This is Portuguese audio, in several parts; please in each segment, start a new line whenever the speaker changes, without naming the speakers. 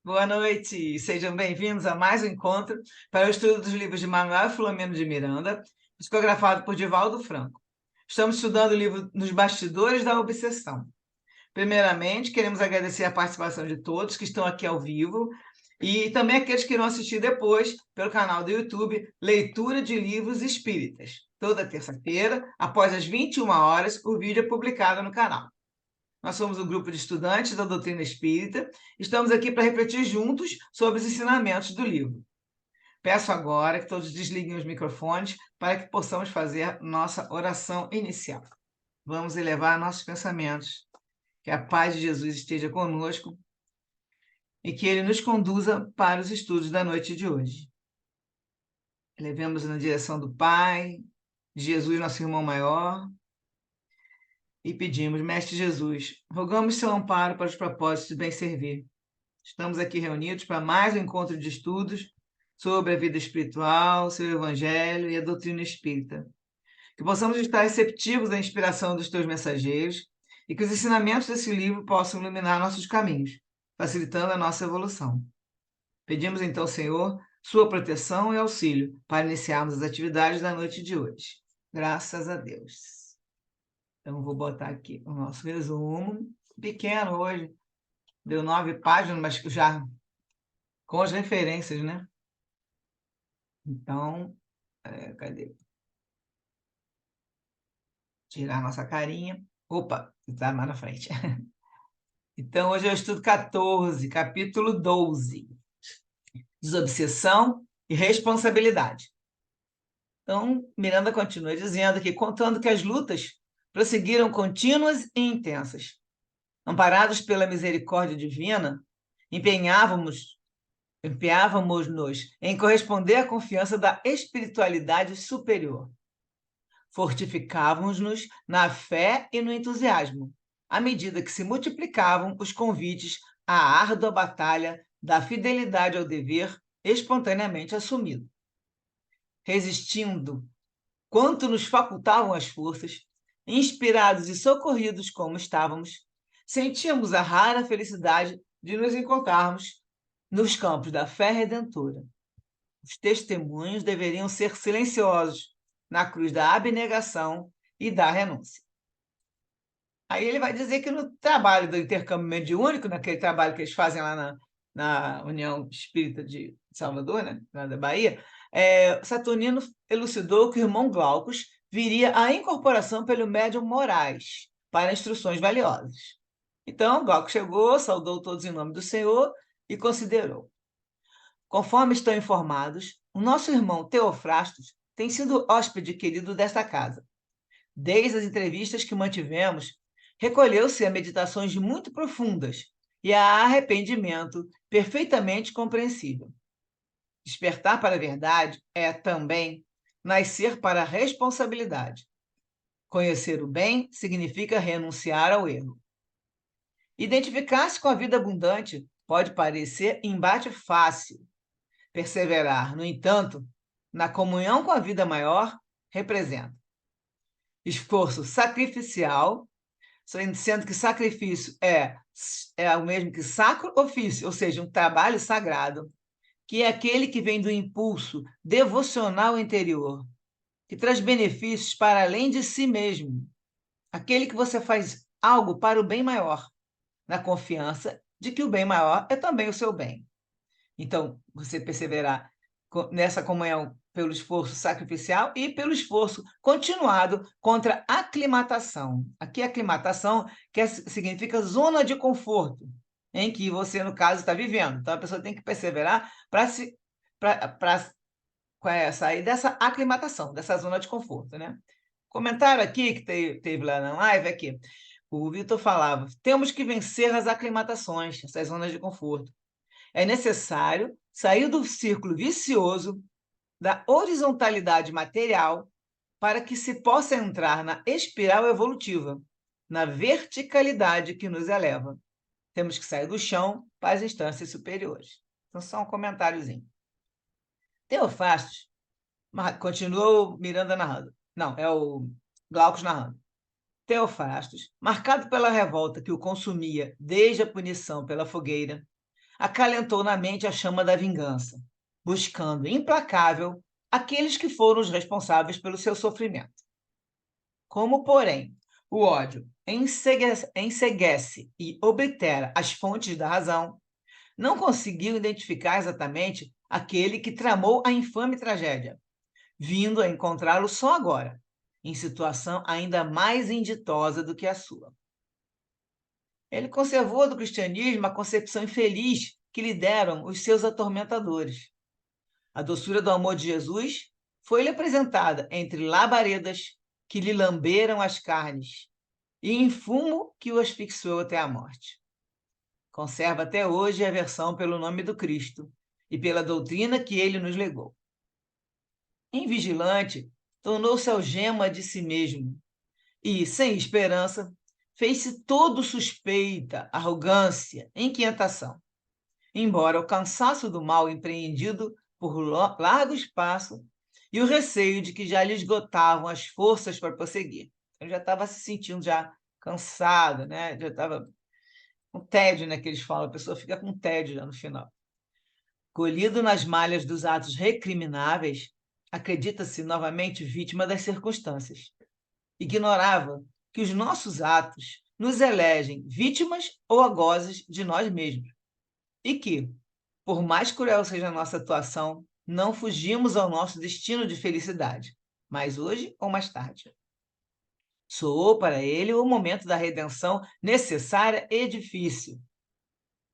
Boa noite, sejam bem-vindos a mais um encontro para o estudo dos livros de Manuel Filomeno de Miranda, psicografado por Divaldo Franco. Estamos estudando o livro Nos Bastidores da Obsessão. Primeiramente, queremos agradecer a participação de todos que estão aqui ao vivo e também aqueles que irão assistir depois pelo canal do YouTube Leitura de Livros Espíritas. Toda terça-feira, após as 21 horas, o vídeo é publicado no canal. Nós somos um grupo de estudantes da doutrina espírita, estamos aqui para refletir juntos sobre os ensinamentos do livro. Peço agora que todos desliguem os microfones para que possamos fazer nossa oração inicial. Vamos elevar nossos pensamentos, que a paz de Jesus esteja conosco e que Ele nos conduza para os estudos da noite de hoje. Elevemos na direção do Pai, de Jesus, nosso irmão maior, e pedimos, Mestre Jesus, rogamos seu amparo para os propósitos de bem servir. Estamos aqui reunidos para mais um encontro de estudos sobre a vida espiritual, seu evangelho e a doutrina espírita. Que possamos estar receptivos à inspiração dos teus mensageiros e que os ensinamentos desse livro possam iluminar nossos caminhos, facilitando a nossa evolução. Pedimos então, Senhor, sua proteção e auxílio para iniciarmos as atividades da noite de hoje. Graças a Deus. Então, vou botar aqui o nosso resumo, pequeno hoje, deu 9 páginas, mas já com as referências, né? Então, cadê? Tirar a nossa carinha. Opa, está mais na frente. Então, hoje eu estudo 14, capítulo 12. Desobsessão e responsabilidade. Então, Miranda continua dizendo que, contando que as lutas prosseguiram contínuas e intensas. Amparados pela misericórdia divina, empenhávamos-nos em corresponder à confiança da espiritualidade superior. Fortificávamos-nos na fé e no entusiasmo, à medida que se multiplicavam os convites à árdua batalha da fidelidade ao dever espontaneamente assumido. Resistindo quanto nos facultavam as forças, inspirados e socorridos como estávamos, sentíamos a rara felicidade de nos encontrarmos nos campos da fé redentora. Os testemunhos deveriam ser silenciosos na cruz da abnegação e da renúncia. Aí ele vai dizer que no trabalho do intercâmbio mediúnico, naquele trabalho que eles fazem lá na União Espírita de Salvador, né, lá da Bahia, Saturnino elucidou que o irmão Glaucus viria à incorporação pelo médium Moraes para instruções valiosas. Então, Glaucus chegou, saudou todos em nome do Senhor e considerou: conforme estão informados, o nosso irmão Teofrastos tem sido hóspede querido desta casa. Desde as entrevistas que mantivemos, recolheu-se a meditações muito profundas e a arrependimento perfeitamente compreensível. Despertar para a verdade é também nascer para a responsabilidade. Conhecer o bem significa renunciar ao erro. Identificar-se com a vida abundante pode parecer embate fácil. Perseverar, no entanto, na comunhão com a vida maior, representa esforço sacrificial, sendo que sacrifício é o mesmo que sacro ofício, ou seja, um trabalho sagrado, que é aquele que vem do impulso devocional interior, que traz benefícios para além de si mesmo, aquele que você faz algo para o bem maior, na confiança de que o bem maior é também o seu bem. Então, você perseverar nessa comunhão pelo esforço sacrificial e pelo esforço continuado contra a aclimatação. Aqui, aclimatação significa zona de conforto, em que você, no caso, está vivendo. Então, a pessoa tem que perseverar para sair dessa aclimatação, dessa zona de conforto, né? Comentário aqui que teve lá na live aqui. O Vitor falava: temos que vencer as aclimatações, essas zonas de conforto. É necessário sair do círculo vicioso da horizontalidade material para que se possa entrar na espiral evolutiva, na verticalidade que nos eleva. Temos que sair do chão para as instâncias superiores. Então, só um comentáriozinho. Teofastos, continuou Miranda narrando. Não, é o Glaucus narrando. Teofastos, marcado pela revolta que o consumia desde a punição pela fogueira, acalentou na mente a chama da vingança, buscando implacável aqueles que foram os responsáveis pelo seu sofrimento. Como, porém, o ódio enceguece e oblitera as fontes da razão, não conseguiu identificar exatamente aquele que tramou a infame tragédia, vindo a encontrá-lo só agora, em situação ainda mais inditosa do que a sua. Ele conservou do cristianismo a concepção infeliz que lhe deram os seus atormentadores. A doçura do amor de Jesus foi-lhe apresentada entre labaredas que lhe lamberam as carnes e em fumo que o asfixiou até a morte. Conserva até hoje a aversão pelo nome do Cristo e pela doutrina que ele nos legou. Invigilante, tornou-se algema de si mesmo e, sem esperança, fez-se todo suspeita, arrogância, inquietação. Embora o cansaço do mal empreendido por largo espaço e o receio de que já lhe esgotavam as forças para prosseguir. Ele já estava se sentindo já cansado, né? Já estava com tédio, né, que eles falam, a pessoa fica com tédio já no final. Colhido nas malhas dos atos recrimináveis, acredita-se novamente vítima das circunstâncias. Ignorava que os nossos atos nos elegem vítimas ou algozes de nós mesmos. E que, por mais cruel seja a nossa atuação, não fugimos ao nosso destino de felicidade, mais hoje ou mais tarde. Soou para ele o momento da redenção necessária e difícil.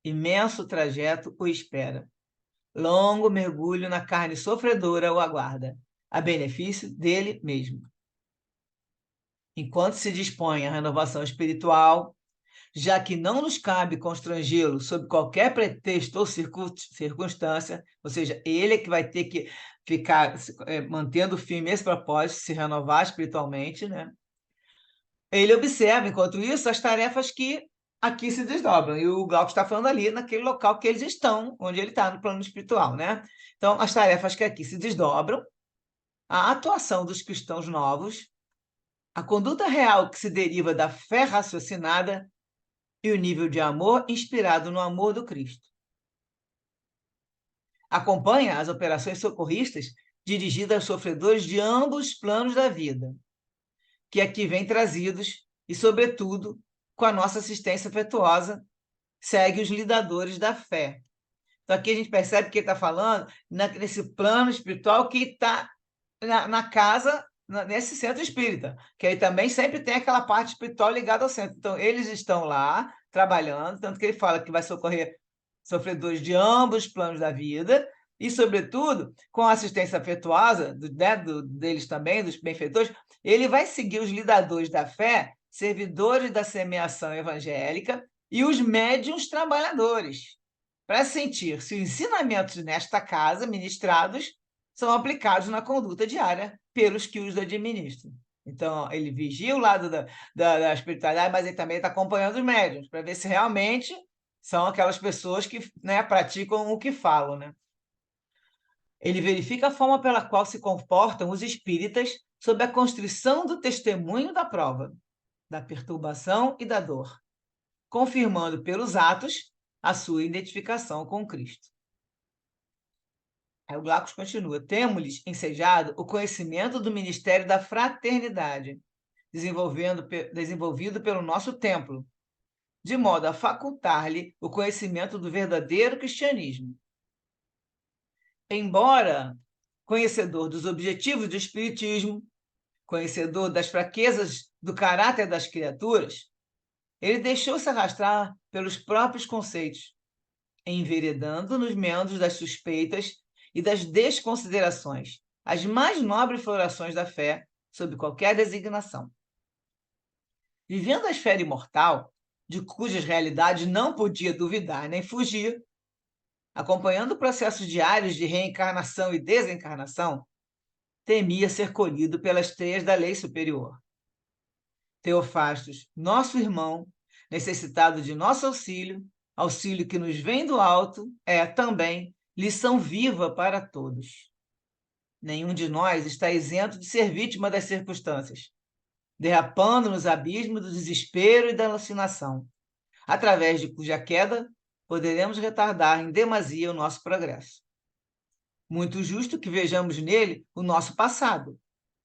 Imenso trajeto o espera. Longo mergulho na carne sofredora o aguarda, a benefício dele mesmo. Enquanto se dispõe à renovação espiritual, já que não nos cabe constrangê-lo sob qualquer pretexto ou circunstância, ou seja, ele é que vai ter que ficar mantendo firme esse propósito, se renovar espiritualmente, né? Ele observa, enquanto isso, as tarefas que aqui se desdobram, e o Glauco está falando ali naquele local que eles estão, onde ele está, no plano espiritual, né? Então, as tarefas que aqui se desdobram, a atuação dos cristãos novos, a conduta real que se deriva da fé raciocinada e o nível de amor inspirado no amor do Cristo. Acompanha as operações socorristas dirigidas aos sofredores de ambos os planos da vida, que aqui vêm trazidos e, sobretudo, com a nossa assistência afetuosa, segue os lidadores da fé. Então, aqui a gente percebe que ele está falando nesse plano espiritual que está na casa, nesse centro espírita, que aí também sempre tem aquela parte espiritual ligada ao centro. Então, eles estão lá trabalhando, tanto que ele fala que vai socorrer sofredores de ambos os planos da vida e, sobretudo, com a assistência afetuosa deles também, dos benfeitores, ele vai seguir os lidadores da fé, servidores da semeação evangélica e os médiuns trabalhadores, para sentir se os ensinamentos nesta casa, ministrados, são aplicados na conduta diária pelos que os administram. Então, ele vigia o lado da espiritualidade, mas ele também está acompanhando os médiuns, para ver se realmente são aquelas pessoas que, né, praticam o que falam. Né? Ele verifica a forma pela qual se comportam os espíritas sob a constrição do testemunho da prova, da perturbação e da dor, confirmando pelos atos a sua identificação com Cristo. Aí o Glaucus continua. Temos-lhes ensejado o conhecimento do ministério da fraternidade, desenvolvido pelo nosso templo, de modo a facultar-lhe o conhecimento do verdadeiro cristianismo. Embora conhecedor dos objetivos do espiritismo, conhecedor das fraquezas do caráter das criaturas, ele deixou-se arrastar pelos próprios conceitos, enveredando nos meandros das suspeitas e das desconsiderações, as mais nobres florações da fé, sob qualquer designação. Vivendo a esfera imortal, de cujas realidades não podia duvidar nem fugir, acompanhando processos diários de reencarnação e desencarnação, temia ser colhido pelas teias da lei superior. Teofastos, nosso irmão, necessitado de nosso auxílio, auxílio que nos vem do alto, é também lição viva para todos. Nenhum de nós está isento de ser vítima das circunstâncias, derrapando nos abismos do desespero e da alucinação, através de cuja queda poderemos retardar em demasia o nosso progresso. Muito justo que vejamos nele o nosso passado,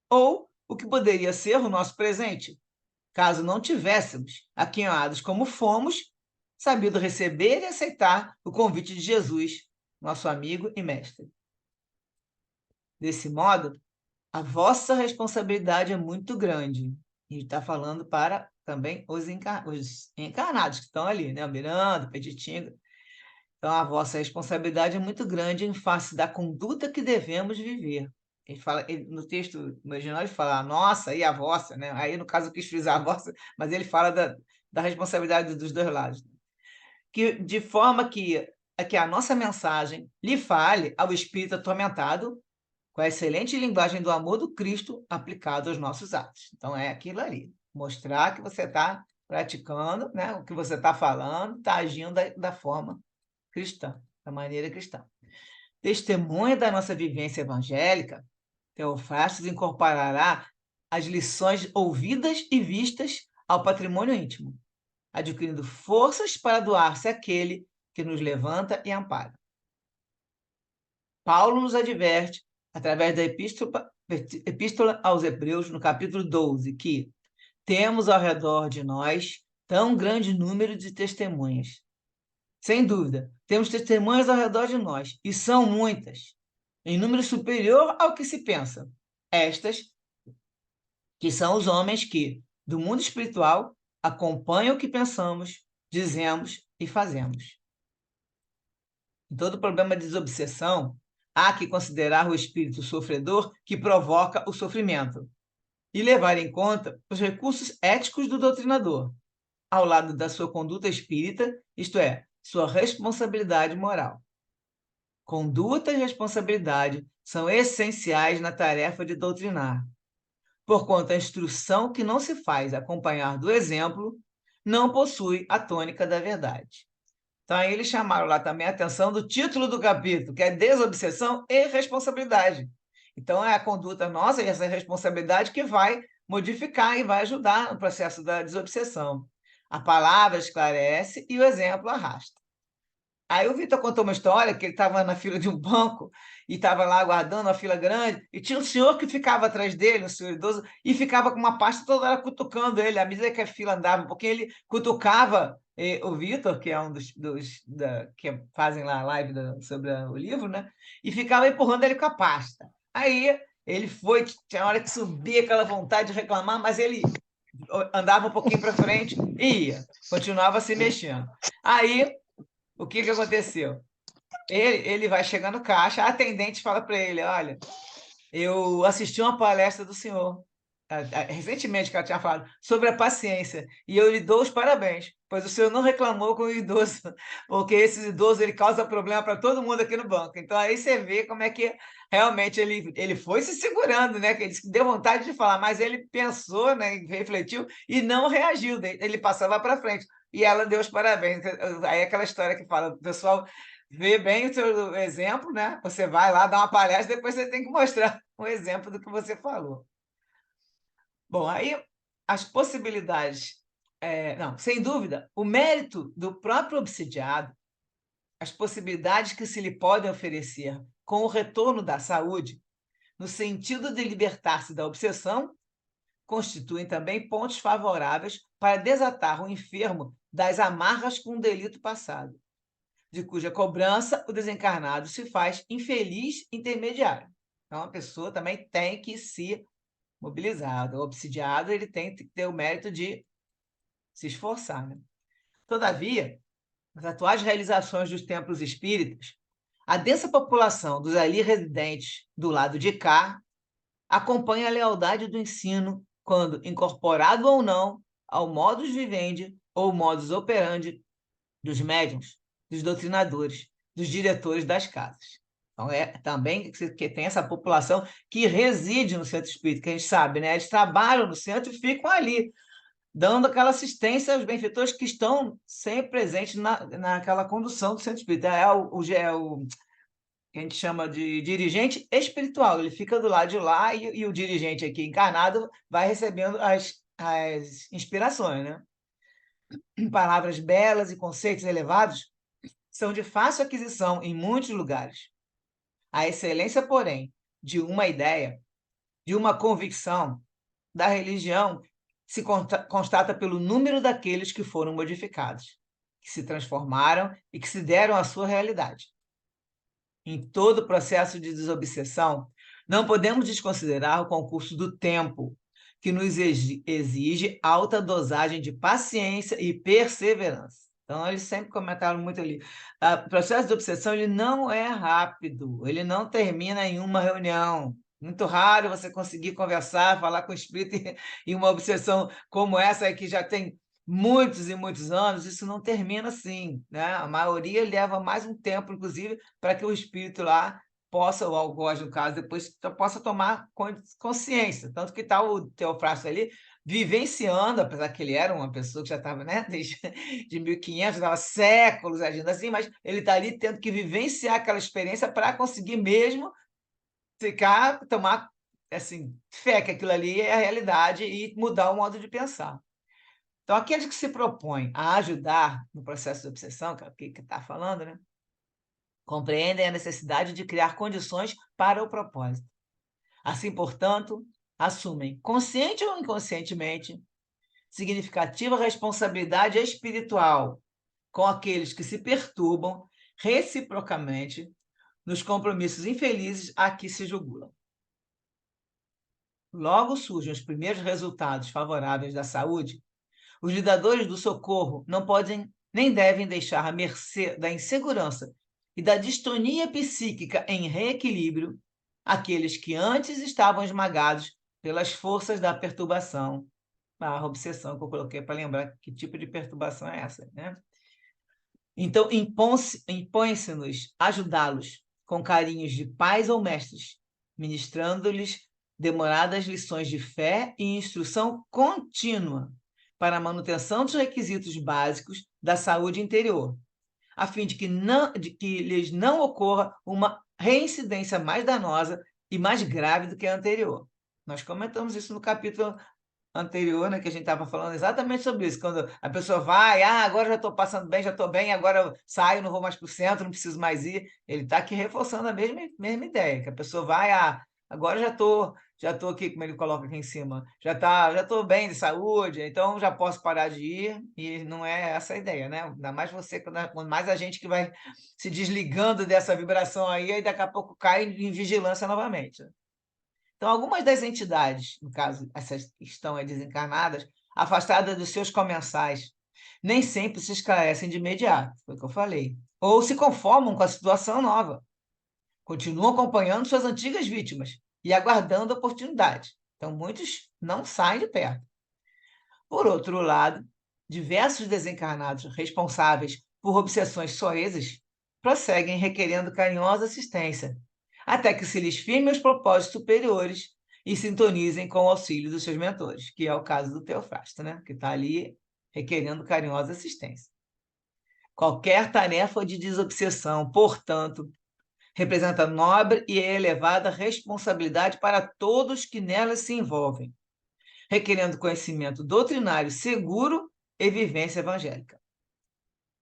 ou o que poderia ser o nosso presente, caso não tivéssemos, aquinhoados como fomos, sabido receber e aceitar o convite de Jesus, nosso amigo e mestre. Desse modo, a vossa responsabilidade é muito grande. E está falando para também os encarnados que estão ali, né? O Miranda, o Petitinga. Então, a vossa responsabilidade é muito grande em face da conduta que devemos viver. Ele fala, no texto original, ele fala a nossa e a vossa, né? Aí, no caso, eu quis frisar a vossa, mas ele fala da responsabilidade dos dois lados. De forma que a nossa mensagem lhe fale ao espírito atormentado com a excelente linguagem do amor do Cristo aplicado aos nossos atos. Então, é aquilo ali. Mostrar que você está praticando, né? O que você está falando, está agindo da forma cristã, da maneira cristã. Testemunha da nossa vivência evangélica, Teofrastos incorporará as lições ouvidas e vistas ao patrimônio íntimo, adquirindo forças para doar-se àquele que nos levanta e ampara. Paulo nos adverte, através da Epístola aos Hebreus, no capítulo 12, que temos ao redor de nós tão grande número de testemunhas. Sem dúvida, temos testemunhas ao redor de nós, e são muitas, em número superior ao que se pensa. Estas, que são os homens que, do mundo espiritual, acompanham o que pensamos, dizemos e fazemos. Em todo problema de desobsessão, há que considerar o espírito sofredor que provoca o sofrimento e levar em conta os recursos éticos do doutrinador, ao lado da sua conduta espírita, isto é, sua responsabilidade moral. Conduta e responsabilidade são essenciais na tarefa de doutrinar, porquanto a instrução que não se faz acompanhar do exemplo não possui a tônica da verdade. Então, aí eles chamaram lá também a atenção do título do capítulo, que é desobsessão e responsabilidade. Então, é a conduta nossa e essa responsabilidade que vai modificar e vai ajudar no processo da desobsessão. A palavra esclarece e o exemplo arrasta. Aí o Vitor contou uma história que ele estava na fila de um banco e estava lá aguardando uma fila grande e tinha um senhor que ficava atrás dele, um senhor idoso, e ficava com uma pasta toda hora cutucando ele. À medida que a fila andava um pouquinho, ele cutucava o Vitor, que é um que fazem lá a live sobre o livro, né? E ficava empurrando ele com a pasta. Aí ele foi, tinha hora que subia aquela vontade de reclamar, mas ele andava um pouquinho para frente e ia, continuava se mexendo. Aí o que aconteceu? Ele vai chegar no caixa, a atendente fala para ele: olha, eu assisti uma palestra do senhor, recentemente, que ela tinha falado, sobre a paciência, e eu lhe dou os parabéns, pois o senhor não reclamou com o idoso, porque esse idoso ele causa problema para todo mundo aqui no banco. Então, aí você vê como é que realmente ele foi se segurando, né? Que ele deu vontade de falar, mas ele pensou, né? Refletiu e não reagiu, ele passava para frente. E ela deu os parabéns. Aí é aquela história que fala, o pessoal vê bem o seu exemplo, né? Você vai lá dar uma palestra, depois você tem que mostrar um exemplo do que você falou. Bom, aí as possibilidades, não, sem dúvida, o mérito do próprio obsidiado, as possibilidades que se lhe podem oferecer com o retorno da saúde, no sentido de libertar-se da obsessão, constituem também pontos favoráveis para desatar o enfermo das amarras com um delito passado, de cuja cobrança o desencarnado se faz infeliz intermediário. Então, a pessoa também tem que se mobilizar. O obsidiado ele tem que ter o mérito de se esforçar. Né? Todavia, nas atuais realizações dos templos espíritas, a densa população dos ali residentes do lado de cá acompanha a lealdade do ensino quando, incorporado ou não ao modus vivendi ou modus operandi dos médiuns, dos doutrinadores, dos diretores das casas. Então, também que tem essa população que reside no centro espírita, que a gente sabe, né? Eles trabalham no centro e ficam ali, dando aquela assistência aos benfeitores que estão sempre presentes naquela condução do centro espírita. É o que a gente chama de dirigente espiritual. Ele fica do lado de lá e o dirigente aqui encarnado vai recebendo as inspirações, né? Palavras belas e conceitos elevados são de fácil aquisição em muitos lugares. A excelência, porém, de uma ideia, de uma convicção, da religião, se constata pelo número daqueles que foram modificados, que se transformaram e que se deram à sua realidade. Em todo o processo de desobsessão, não podemos desconsiderar o concurso do tempo, que nos exige alta dosagem de paciência e perseverança. Então, eles sempre comentaram muito ali. O processo de obsessão ele não é rápido, ele não termina em uma reunião. Muito raro você conseguir conversar, falar com o espírito em uma obsessão como essa, que já tem muitos e muitos anos, isso não termina assim, né? A maioria leva mais um tempo, inclusive, para que o espírito lá possa, ou o algoz, no caso, depois possa tomar consciência. Tanto que está o Teofrasto ali vivenciando, apesar que ele era uma pessoa que já estava, né, desde de 1500, estava séculos agindo assim, mas ele está ali tendo que vivenciar aquela experiência para conseguir mesmo tomar assim, fé que aquilo ali é a realidade e mudar o modo de pensar. Então, aqueles que se propõem a ajudar no processo de obsessão, que é o que está falando, né, compreendem a necessidade de criar condições para o propósito. Assim, portanto, assumem, consciente ou inconscientemente, significativa responsabilidade espiritual com aqueles que se perturbam reciprocamente nos compromissos infelizes a que se jugulam. Logo surgem os primeiros resultados favoráveis da saúde, os lidadores do socorro não podem nem devem deixar à mercê da insegurança e da distonia psíquica em reequilíbrio aqueles que antes estavam esmagados pelas forças da perturbação, a obsessão que eu coloquei para lembrar que tipo de perturbação é essa, né? Então, impõe-se-nos ajudá-los com carinhos de pais ou mestres, ministrando-lhes demoradas lições de fé e instrução contínua para a manutenção dos requisitos básicos da saúde interior, a fim de que lhes não ocorra uma reincidência mais danosa e mais grave do que a anterior. Nós comentamos isso no capítulo anterior, né, que a gente estava falando exatamente sobre isso, quando a pessoa vai, agora já estou passando bem, já estou bem, agora eu saio, não vou mais para o centro, não preciso mais ir. Ele está aqui reforçando a mesma ideia, que a pessoa vai, agora já tô aqui, como ele coloca aqui em cima, já estou bem de saúde, então já posso parar de ir, e não é essa a ideia, né? Ainda mais você, quando mais a gente que vai se desligando dessa vibração aí daqui a pouco cai em vigilância novamente. Então, algumas das entidades, no caso, essas que estão desencarnadas, afastadas dos seus comensais, nem sempre se esclarecem de imediato, foi o que eu falei, ou se conformam com a situação nova, continuam acompanhando suas antigas vítimas e aguardando a oportunidade. Então, muitos não saem de perto. Por outro lado, diversos desencarnados responsáveis por obsessões soezes prosseguem requerendo carinhosa assistência, até que se lhes firme os propósitos superiores e sintonizem com o auxílio dos seus mentores, que é o caso do Teofrasto, né? Que está ali requerendo carinhosa assistência. Qualquer tarefa de desobsessão, portanto, representa nobre e elevada responsabilidade para todos que nelas se envolvem, requerendo conhecimento doutrinário seguro e vivência evangélica.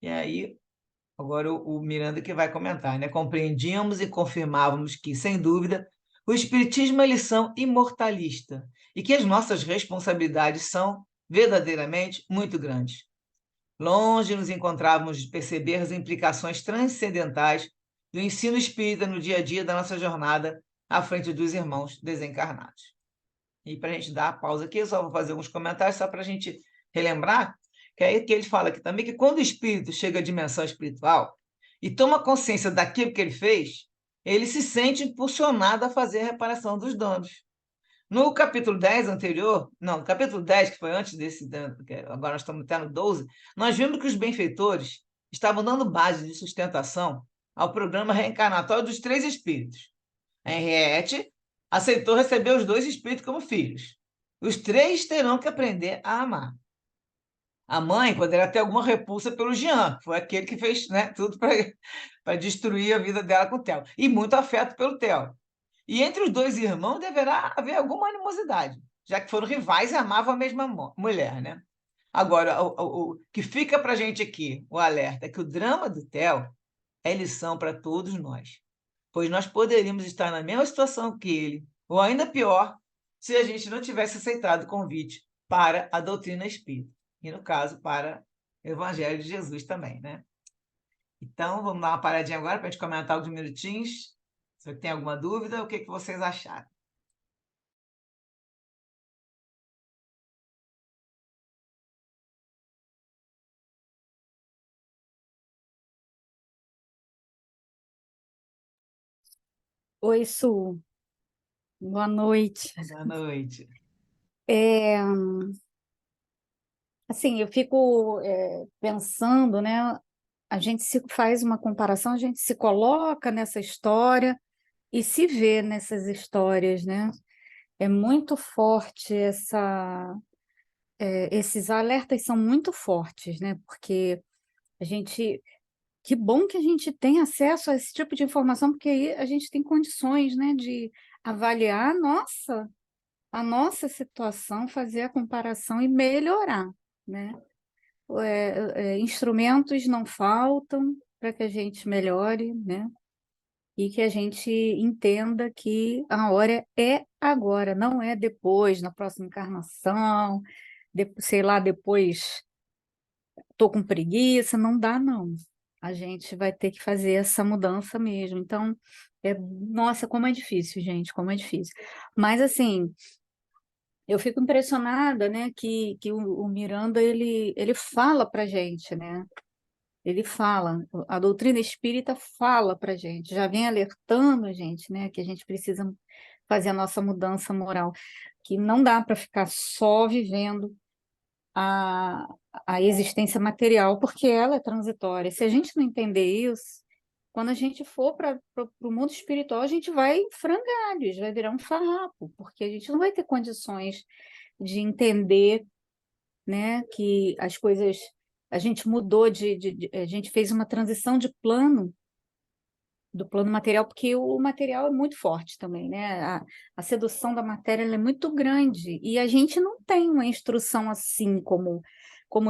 E aí, agora o Miranda que vai comentar, né? Compreendíamos e confirmávamos que, sem dúvida, o Espiritismo é lição imortalista e que as nossas responsabilidades são verdadeiramente muito grandes. Longe nos encontrávamos de perceber as implicações transcendentais do ensino espírita no dia a dia da nossa jornada à frente dos irmãos desencarnados. E para a gente dar a pausa aqui, eu só vou fazer alguns comentários só para a gente relembrar, que é que ele fala aqui também, que quando o espírito chega à dimensão espiritual e toma consciência daquilo que ele fez, ele se sente impulsionado a fazer a reparação dos danos. No capítulo 10 anterior, não, no capítulo 10, que foi antes desse, agora nós estamos até no 12, nós vimos que os benfeitores estavam dando base de sustentação ao programa reencarnatório dos três espíritos. A Henriette aceitou receber os dois espíritos como filhos. Os três terão que aprender a amar. A mãe poderá ter alguma repulsa pelo Jean, que foi aquele que fez, né, tudo para destruir a vida dela com o Theo. E muito afeto pelo Theo. E entre os dois irmãos deverá haver alguma animosidade, já que foram rivais e amavam a mesma mulher, né? Agora, o que fica para a gente aqui, o alerta, é que o drama do Theo é lição para todos nós, pois nós poderíamos estar na mesma situação que ele, ou ainda pior, se a gente não tivesse aceitado o convite para a doutrina espírita, e no caso, para o Evangelho de Jesus também, né? Então, vamos dar uma paradinha agora para a gente comentar alguns minutinhos. Se você tem alguma dúvida, o que que vocês acharam?
Oi, Su. Boa noite.
Boa noite.
É, assim, eu fico pensando, né? A gente se faz uma comparação, a gente se coloca nessa história e se vê nessas histórias, né? É muito forte esses alertas são muito fortes, né? Porque a gente, que bom que a gente tem acesso a esse tipo de informação, porque aí a gente tem condições, né, de avaliar a nossa situação, fazer a comparação e melhorar, né? Instrumentos não faltam para que a gente melhore, né? E que a gente entenda que a hora é agora, não é depois, na próxima encarnação, sei lá, depois estou com preguiça, não dá, não. A gente vai ter que fazer essa mudança mesmo. Então, nossa, como é difícil, gente, como é difícil. Mas, assim, eu fico impressionada, né, que o Miranda, ele fala para gente, né? Ele fala, a doutrina espírita fala para gente, já vem alertando a gente, né, que a gente precisa fazer a nossa mudança moral, que não dá para ficar só vivendo a, a existência material, porque ela é transitória. Se a gente não entender isso, quando a gente for para o mundo espiritual, a gente vai em frangalhos, vai virar um farrapo, porque a gente não vai ter condições de entender, né, que as coisas. A gente mudou a gente fez uma transição de plano, do plano material, porque o material é muito forte também, né? A sedução da matéria ela é muito grande e a gente não tem uma instrução assim como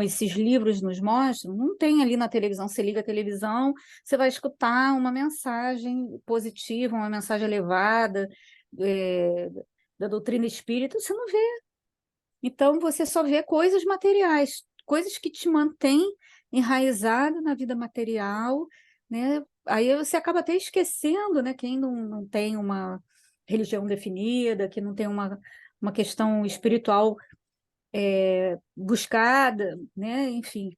esses livros nos mostram, não tem ali na televisão. Você liga a televisão, você vai escutar uma mensagem positiva, uma mensagem elevada, é, da doutrina espírita, você não vê. Então, você só vê coisas materiais, coisas que te mantêm enraizado na vida material, né? Aí você acaba até esquecendo, né? Quem não tem uma religião definida, que não tem uma questão espiritual buscada, né? Enfim,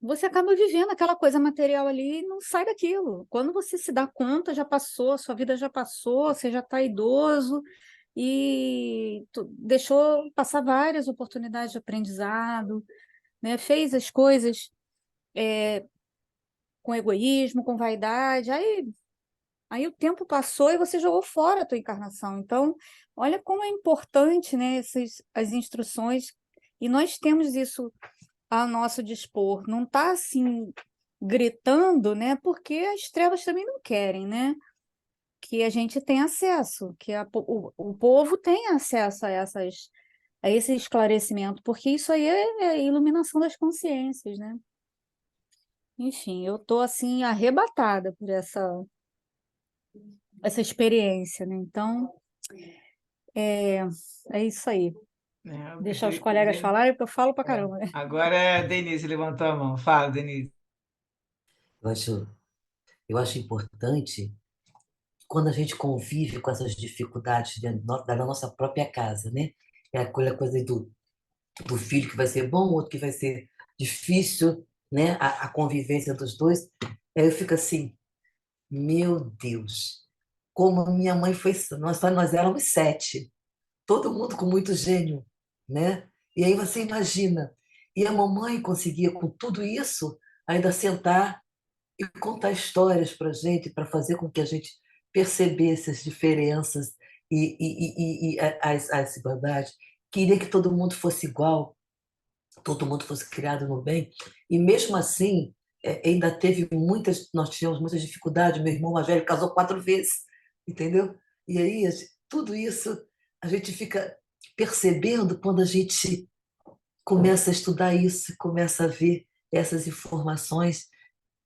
você acaba vivendo aquela coisa material ali e não sai daquilo. Quando você se dá conta, já passou, sua vida já passou, você já está idoso e deixou passar várias oportunidades de aprendizado, né? Fez as coisas com egoísmo, com vaidade, aí o tempo passou e você jogou fora a tua encarnação. Então, olha como é importante, né, as instruções, e nós temos isso a nosso dispor. Não está assim gritando, né? Porque as trevas também não querem, né? Que a gente tenha acesso, que o povo tenha acesso a esse esclarecimento, porque isso aí é a iluminação das consciências, né? Enfim, eu estou assim arrebatada por essa experiência, né? Então, é, é isso aí. Deixar os colegas falarem, porque eu falo pra caramba, né?
Agora a Denise levantou a mão. Fala, Denise.
Eu acho, eu acho importante quando a gente convive com essas dificuldades dentro da nossa própria casa, né? É aquela coisa do filho que vai ser bom, outro que vai ser difícil, né? A convivência dos dois. Aí eu fico assim, meu Deus, como a minha mãe foi. Nós éramos sete, todo mundo com muito gênio, né? E aí você imagina, e a mamãe conseguia com tudo isso ainda sentar e contar histórias para a gente, para fazer com que a gente percebesse as diferenças e as desigualdades. Queria que todo mundo fosse igual, todo mundo fosse criado no bem. E mesmo assim, ainda teve muitas, nós tivemos muitas dificuldades. Meu irmão mais velho casou 4 vezes, entendeu? E aí, tudo isso a gente fica percebendo quando a gente começa a estudar isso, começa a ver essas informações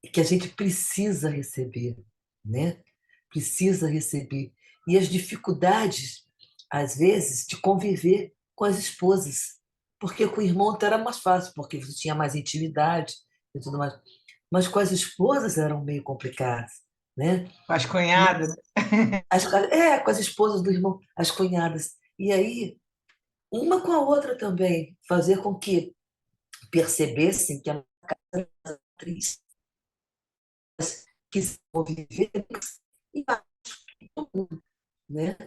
que a gente precisa receber, né? Precisa receber. E as dificuldades, às vezes, de conviver com as esposas. Porque com o irmão até era mais fácil, porque você tinha mais intimidade e tudo mais. Mas com as esposas eram meio complicadas, né?
As
E
cunhadas.
com as esposas do irmão, as cunhadas. E aí, uma com a outra também, fazer com que percebessem que a atriz que se conviver e todo mundo, né?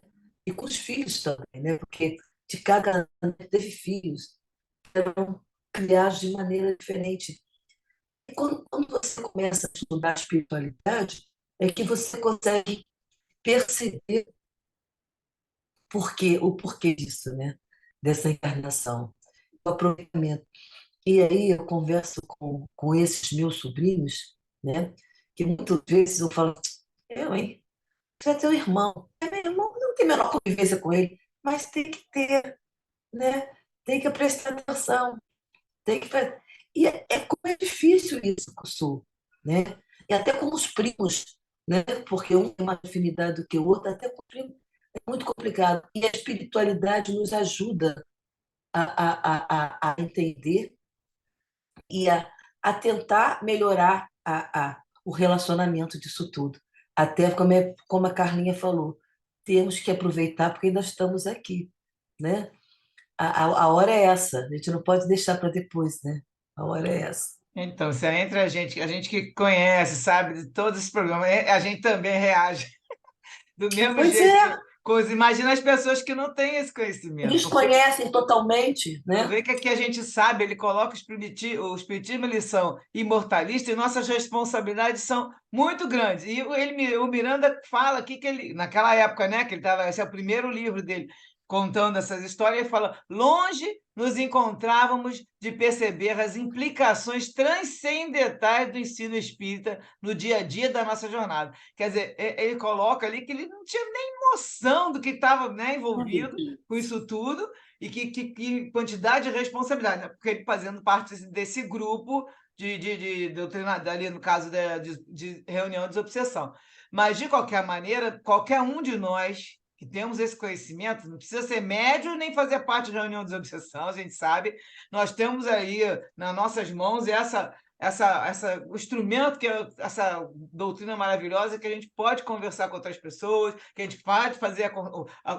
E com os filhos também, né? Porque de cada ano teve filhos, eram criados de maneira diferente. E quando você começa a estudar a espiritualidade, é que você consegue perceber o porquê disso, né? Dessa encarnação, o aproveitamento. E aí eu converso com esses meus sobrinhos, né? Que muitas vezes eu falo, hein? Você é teu irmão. É meu irmão, não tem a menor convivência com ele, mas tem que ter, né? Tem que prestar atenção. Tem que... E como é difícil isso com o Sul, né? E até com os primos, né? Porque um tem mais afinidade do que o outro, até com o primo é muito complicado. E a espiritualidade nos ajuda a entender e a tentar melhorar o relacionamento disso tudo. Até como a Carlinha falou, temos que aproveitar porque ainda estamos aqui, né? A hora é essa, a gente não pode deixar para depois, né? A hora é essa.
Então, se é entre a gente que conhece, sabe, de todos esses programas, a gente também reage do mesmo
Pois é,
jeito que coisa. Imagina as pessoas que não têm esse conhecimento, porque
desconhecem totalmente,
tu
né?
vê que aqui a gente sabe, ele coloca o espiritismo, eles são imortalistas e nossas responsabilidades são muito grandes. E o Miranda fala aqui que ele, naquela época, né, que ele estava, esse é o primeiro livro dele, contando essas histórias, ele fala: longe nos encontrávamos de perceber as implicações transcendentais do ensino espírita no dia a dia da nossa jornada. Quer dizer, ele coloca ali que ele não tinha nem noção do que estava, né, envolvido com isso tudo, e que quantidade de responsabilidade, né? Porque ele fazendo parte desse grupo de doutrinador, ali no caso de reunião de desobsessão. Mas, de qualquer maneira, qualquer um de nós que temos esse conhecimento, não precisa ser médio nem fazer parte de reunião de desobsessão, a gente sabe, nós temos aí nas nossas mãos o instrumento que é essa doutrina maravilhosa, que a gente pode conversar com outras pessoas, que a gente pode fazer,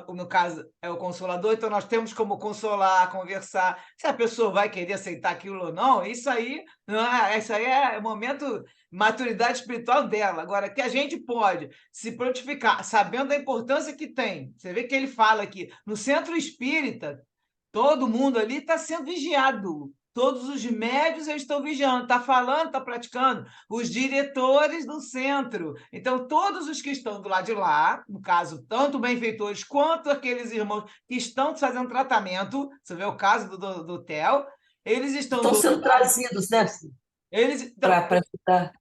no caso, é o consolador, então nós temos como consolar, conversar. Se a pessoa vai querer aceitar aquilo ou não, isso aí é o momento maturidade espiritual dela. Agora, que a gente pode se prontificar, sabendo da importância que tem. Você vê que ele fala aqui, no centro espírita, todo mundo ali está sendo vigiado. Todos os médios eles estão vigiando, está falando, está praticando. Os diretores do centro. Então, todos os que estão do lado de lá, no caso, tanto benfeitores quanto aqueles irmãos que estão fazendo tratamento, você vê o caso do Theo, eles estão
Estão
do outro
sendo
lado.
trazidos, né?
Eles, então,
Para ajudar.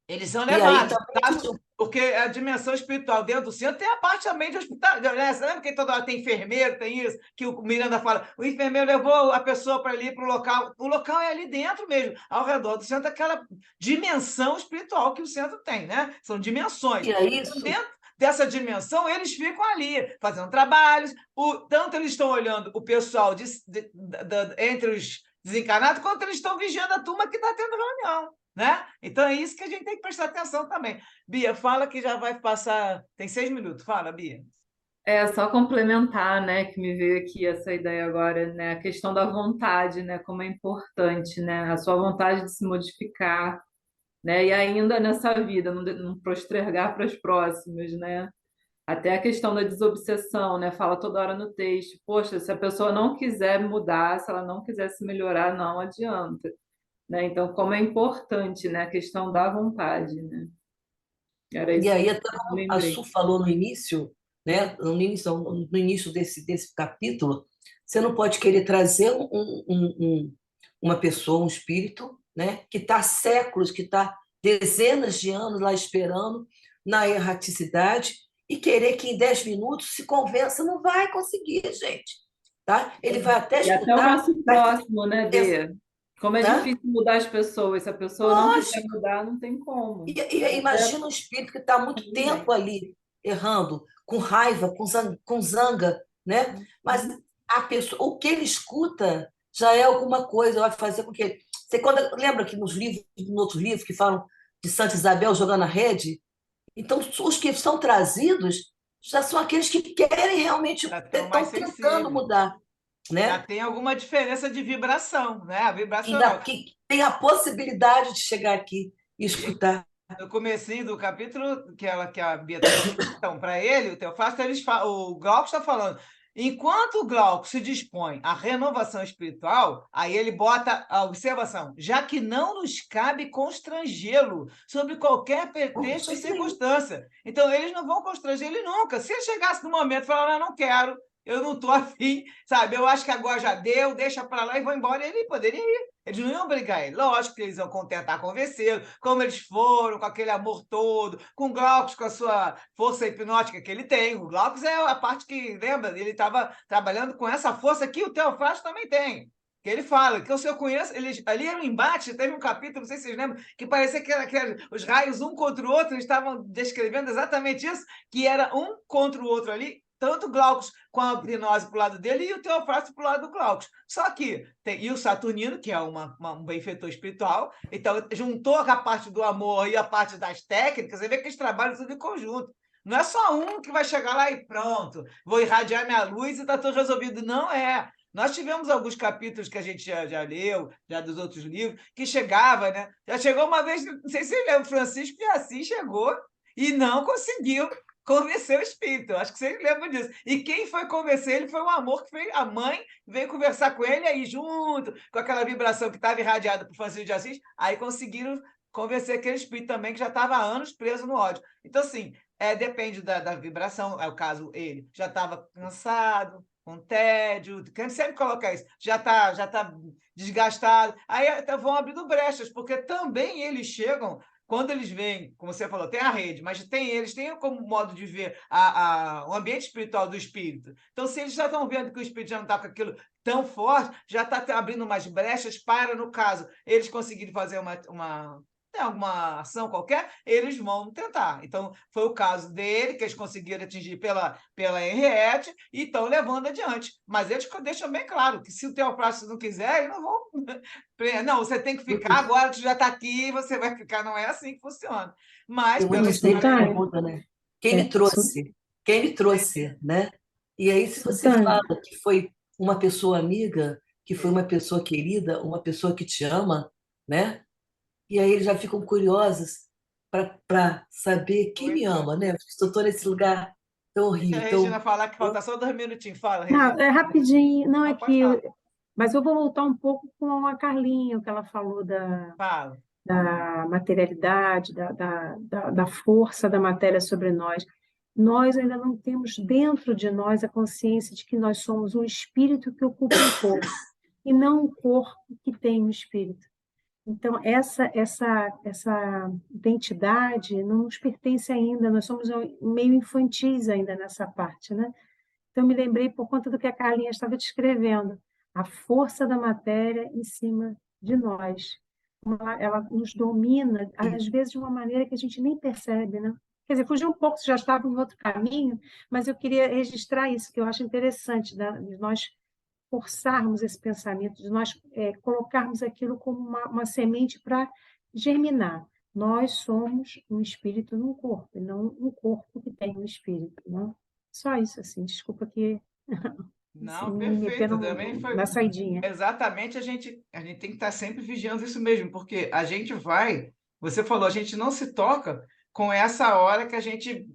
eles são
E aí
levados,
também
tá? Porque a dimensão espiritual dentro do centro tem a parte também de hospital. Né? Você lembra que toda hora tem enfermeiro, tem isso, que o Miranda fala, o enfermeiro levou a pessoa para ali, para o local. O local é ali dentro mesmo, ao redor do centro, aquela dimensão espiritual que o centro tem, né? São dimensões.
e é
Então,
isso.
dentro dessa dimensão, eles ficam ali, fazendo trabalhos. Tanto eles estão olhando o pessoal entre os desencarnados, quanto eles estão vigiando a turma que está tendo reunião. Né? Então é isso que a gente tem que prestar atenção também. Bia, fala que já vai passar. Tem 6 minutos. Fala, Bia.
É só complementar, né, que me veio aqui essa ideia agora, né, a questão da vontade, né, como é importante, né, a sua vontade de se modificar, né, e ainda nessa vida, não postergar para as próximas, né, até a questão da desobsessão, né, fala toda hora no texto, poxa, se a pessoa não quiser mudar, se ela não quiser se melhorar, não adianta, né, então como é importante, né, a questão da vontade, né, era
E
isso que
aí, até
eu
como a
lembrei.
Su falou no início, né? No início desse capítulo, você não pode querer trazer uma pessoa, um espírito, né? Que está há séculos, que está dezenas de anos lá esperando na erraticidade e querer que em 10 minutos se convença, não vai conseguir, gente. Tá? Ele vai até
E até o
escutar,
nosso
vai
próximo, né, Bê? Como é
tá?
difícil mudar as pessoas. Se a pessoa não quiser
Lógico.
mudar, não tem como.
E imagina um espírito que está há muito tempo
Ninguém.
ali, errando, com raiva, com zanga, né? Mas a pessoa, o que ele escuta já é alguma coisa, vai fazer com que ele... Você lembra que nos livros, nos outros livros que falam de Santa Isabel jogando a rede? Então, os que são trazidos já são aqueles que querem realmente,
Já estão mais
estão tentando
sensíveis.
mudar,
Já
né?
tem alguma diferença de vibração, né? A
Ainda
vibracional.
que tem a possibilidade de chegar aqui e
E
escutar.
no comecinho do capítulo, que a Bia está dizendo, então, para ele, o Teofrasto, o Glauco está falando, enquanto o Glauco se dispõe à renovação espiritual, aí ele bota a observação, já que não nos cabe constrangê-lo sobre qualquer
De
pretexto ou
jeito nenhum.
circunstância. Então, eles não vão constranger ele nunca. Se ele chegasse no momento e falar, não quero, eu não estou afim, sabe? Eu acho que agora já deu, deixa para lá e vou embora, ele poderia ir. Eles não iam brigar ele. Lógico que eles iam tentar convencê-lo, como eles foram, com aquele amor todo, com o Glaucus, com a sua força hipnótica que ele tem. O Glaucus é a parte que, lembra, ele estava trabalhando com essa força que o Teofrasto também tem. Que ele fala, que o senhor conhece, ali era um embate, teve um capítulo, não sei se vocês lembram, que parecia que os raios um contra o outro, eles estavam descrevendo exatamente isso, que era um contra o outro ali, tanto o Glaucus com a hipnose para o lado dele e o Teofrasto para o lado do Glaucus. Só que e o Saturnino, que é um benfeitor espiritual, então juntou a parte do amor e a parte das técnicas, você vê que eles trabalham tudo em conjunto. Não é só um que vai chegar lá e pronto, vou irradiar minha luz e está tudo resolvido. Não é. Nós tivemos alguns capítulos que a gente já leu, já dos outros livros, que chegava, né? Já chegou uma vez, não sei se você lembra, Francisco de Assis chegou e não conseguiu convencer o espírito. Acho que vocês lembram disso. E quem foi convencer ele foi o amor que fez, a mãe veio conversar com ele aí junto, com aquela vibração que estava irradiada por Francisco de Assis, aí conseguiram convencer aquele espírito também que já estava há anos preso no ódio. Então, assim, depende da vibração. É o caso, ele já estava cansado, com tédio, quem sempre coloca isso, já tá desgastado. Aí vão abrindo brechas, porque também eles chegam quando eles veem, como você falou, tem a rede, mas eles têm como modo de ver o ambiente espiritual do espírito. Então, se eles já estão vendo que o espírito já não está com aquilo tão forte, já está abrindo umas brechas para, no caso, eles conseguirem fazer alguma ação qualquer, eles vão tentar. Então, foi o caso dele, que eles conseguiram atingir pela Henriette e estão levando adiante. Mas eles deixam bem claro que se o Teofrasto não quiser, eles não vão. Não, você tem que ficar, agora tu já está aqui, você vai ficar. Não é assim que funciona. Mas,
Tem
pela
muito tempo que
história.
pergunta, né? Quem me trouxe, né? E aí, se você
Suzane,
fala que foi uma pessoa amiga, que foi uma pessoa querida, uma pessoa que te ama, né? E aí eles já ficam curiosos para saber quem me
Pois é.
ama, né? Estou nesse lugar tão
Deixa a
horrível,
Regina
tão...
falar, que falta só 2 minutinhos. Fala,
não,
Regina.
é rapidinho, não é
Não, pode
que,
falar.
mas eu vou voltar um pouco com a Carlinha, o que ela falou
Fala.
da materialidade, da força da matéria sobre nós. Nós ainda não temos dentro de nós a consciência de que nós somos um espírito que ocupa um corpo, e não um corpo que tem um espírito. Então, essa identidade não nos pertence ainda, nós somos meio infantis ainda nessa parte, né? Então, me lembrei por conta do que a Carlinha estava descrevendo, a força da matéria em cima de nós. Ela nos domina, às vezes, de uma maneira que a gente nem percebe, né? Quer dizer, fugiu um pouco, já estava em outro caminho, mas eu queria registrar isso, que eu acho interessante, de nós forçarmos esse pensamento, de nós colocarmos aquilo como uma semente para germinar. Nós somos um espírito num corpo, e não um corpo que tem um espírito, né? Só isso, assim, desculpa que assim,
Não,
me meter
perfeito. Também foi.
na saidinha.
Exatamente, a gente tem que estar sempre vigiando isso mesmo, porque a gente vai. Você falou, a gente não se toca com essa hora que a gente.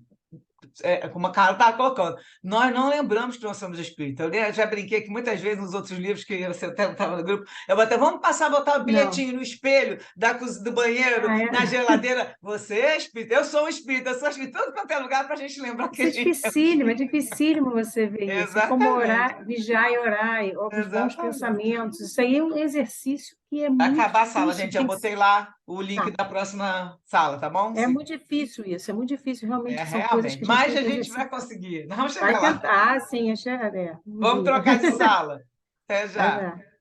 Como a Carla estava colocando, nós não lembramos que nós somos espíritos. Já brinquei que muitas vezes nos outros livros que você até estava no grupo, eu botei, vamos passar a botar o
Não.
bilhetinho no espelho do banheiro,
Ah, é?
na geladeira. Você é espírito, eu sou um espírito, eu sou espírito, tudo quanto é lugar para a gente lembrar que
Isso
a gente é um
é
espírito.
dificílimo você ver isso. É como
Exatamente,
orar, vigiar e orar, os bons
exatamente.
pensamentos. Isso aí é um exercício que é
Vai
muito
acabar a sala,
difícil.
gente. Eu botei lá o link
Tá.
da próxima sala, tá bom?
É muito difícil isso, é muito difícil. Realmente são coisas
Realmente.
que a gente
Mas
tem
a
que
gente vai
exercitar.
conseguir. Nós vamos
Vai
chegar lá.
tentar, sim, um
Vamos
dia.
trocar de sala. Até
Vai
já.
dar.